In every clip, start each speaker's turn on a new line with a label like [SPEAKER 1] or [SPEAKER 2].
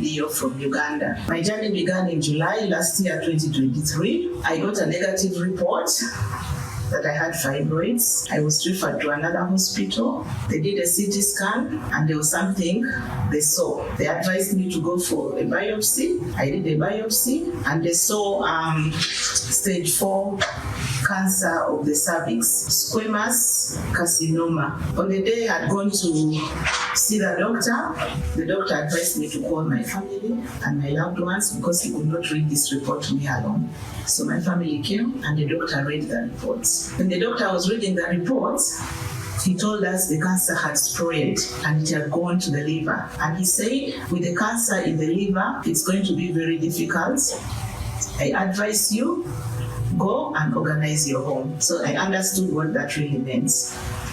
[SPEAKER 1] Dio from Uganda. My journey began in July last year, 2023. I got a negative report that I had fibroids. I was referred to another hospital. They did a CT scan and there was something they saw. They advised me to go for a biopsy. I did a biopsy and they saw stage 4 cancer of the cervix, squamous carcinoma. On the day I had gone to see the doctor advised me to call my family and my loved ones because he could not read this report to me alone. So my family came and the doctor read the reports. When the doctor was reading the reports, he told us the cancer had spread and it had gone to the liver. And he said, with the cancer in the liver, it's going to be very difficult. I advise you, go and organize your home. So I understood what that really meant.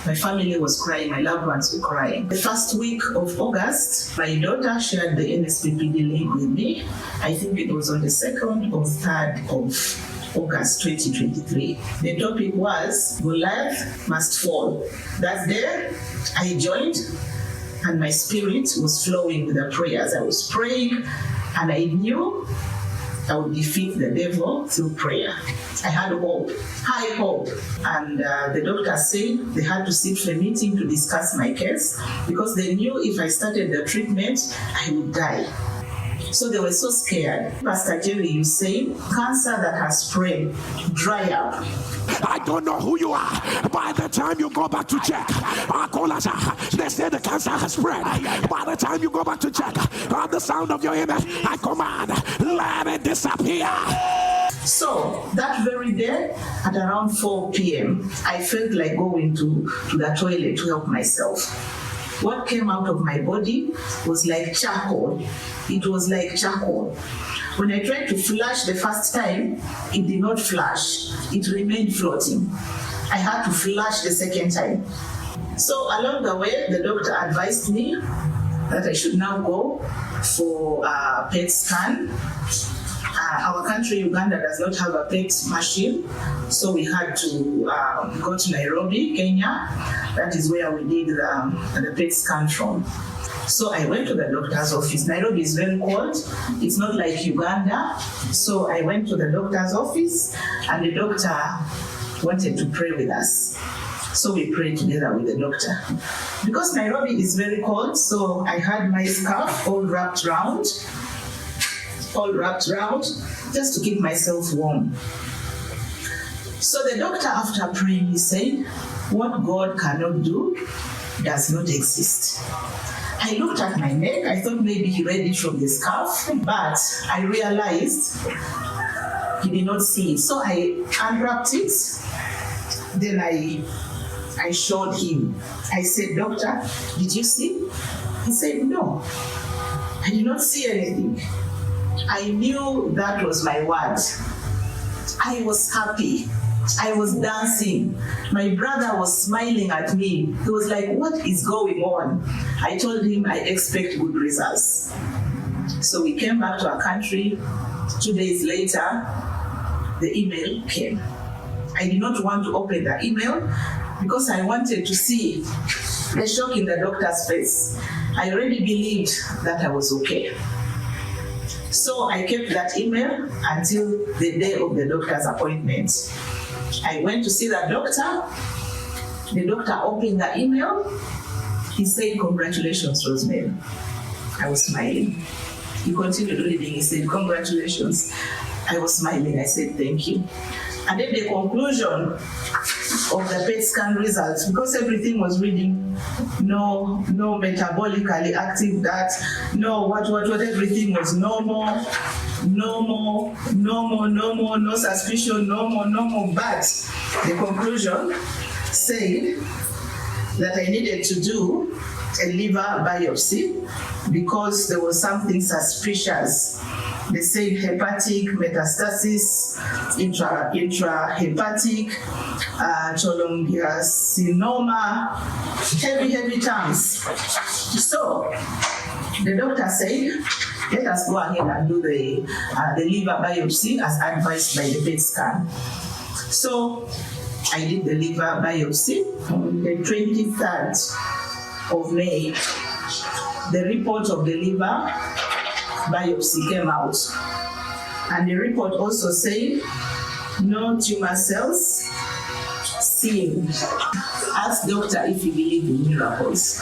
[SPEAKER 1] My family was crying, my loved ones were crying. The first week of August, my daughter shared the NSPPD link with me. I think it was on the 2nd or 3rd of August 2023. The topic was, Goliath must fall. That day, I joined and my spirit was flowing with the prayers. I was praying and I knew I would defeat the devil through prayer. I had hope, high hope. And the doctor said they had to sit for a meeting to discuss my case because they knew if I started the treatment, I would die. So they were so scared. Pastor Jerry, you say, cancer that has spread, dry up.
[SPEAKER 2] I don't know who you are. By the time you go back to check, they say the cancer has spread. By the time you go back to check, on the sound of your amen, I command, let it disappear.
[SPEAKER 1] So that very day, at around 4 p.m., I felt like going to the toilet to help myself. What came out of my body was like charcoal. It was like charcoal. When I tried to flush the first time, it did not flush. It remained floating. I had to flush the second time. So along the way, the doctor advised me that I should now go for a PET scan. Our country, Uganda, does not have a PET machine, so we had to go to Nairobi, Kenya. That is where we did the PET scan from. So I went to the doctor's office. Nairobi is very cold. It's not like Uganda. So I went to the doctor's office and the doctor wanted to pray with us. So we prayed together with the doctor. Because Nairobi is very cold, so I had my scarf all wrapped around, just to keep myself warm. So the doctor, after praying, he said, what God cannot do does not exist. I looked at my neck. I thought maybe he read it from the scarf, but I realized he did not see it. So I unwrapped it. Then I showed him. I said, doctor, did you see? He said, no, I did not see anything. I knew that was my word. I was happy. I was dancing. My brother was smiling at me. He was like, what is going on? I told him I expect good results. So we came back to our country. 2 days later, the email came. I did not want to open the email because I wanted to see the shock in the doctor's face. I already believed that I was okay. So I kept that email until the day of the doctor's appointment. I went to see the doctor. The doctor opened the email. He said, congratulations, Rosemary. I was smiling. He continued reading. He said, congratulations. I was smiling. I said, thank you. And then the conclusion of the PET scan results, because everything was reading, no metabolically active that, no everything was normal, no suspicion, normal, but the conclusion said that I needed to do a liver biopsy because there was something suspicious. They said hepatic metastasis, intrahepatic, cholangiocarcinoma, heavy terms. So the doctor said, let us go ahead and do the liver biopsy as advised by the PET scan. So I did the liver biopsy on the 23rd of May. The report of the liver biopsy came out. And the report also said, no tumor cells seen. Asked doctor if he believed in miracles.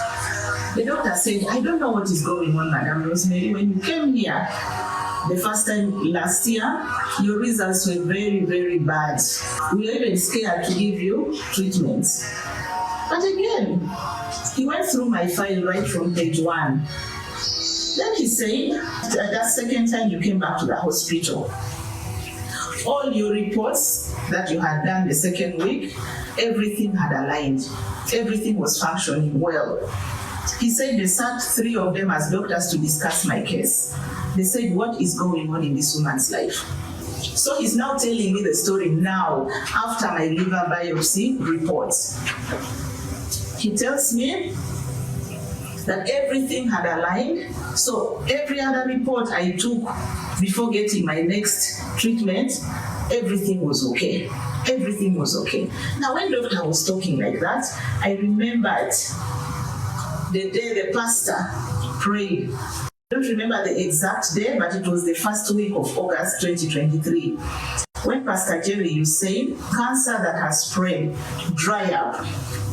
[SPEAKER 1] The doctor said, I don't know what is going on, Madam Rosemary. When you came here the first time last year, your results were very, very bad. We were even scared to give you treatments. But again, he went through my file right from page 1. Then he said, that second time you came back to the hospital, all your reports that you had done the second week, everything had aligned. Everything was functioning well. He said they sat 3 of them as doctors to discuss my case. They said, what is going on in this woman's life? So he's now telling me the story now, after my liver biopsy reports. He tells me that everything had aligned. So every other report I took before getting my next treatment, everything was okay. Everything was okay. Now, when doctor was talking like that, I remembered the day the pastor prayed. I don't remember the exact day, but it was the first week of August 2023. When Pastor Jerry, you say, cancer that has spread, dry up.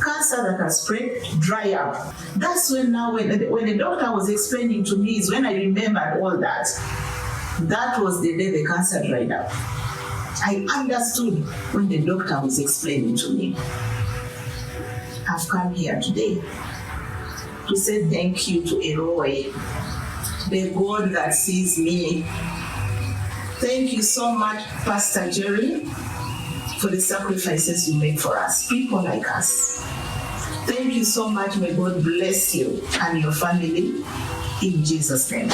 [SPEAKER 1] Cancer that has spread, dry up. That's when now, when the doctor was explaining to me, is when I remembered all that. That was the day the cancer dried up. I understood when the doctor was explaining to me. I've come here today to say thank you to Elroy, the God that sees me. Thank you so much, Pastor Jerry, for the sacrifices you make for us, people like us. Thank you so much. May God bless you and your family in Jesus' name.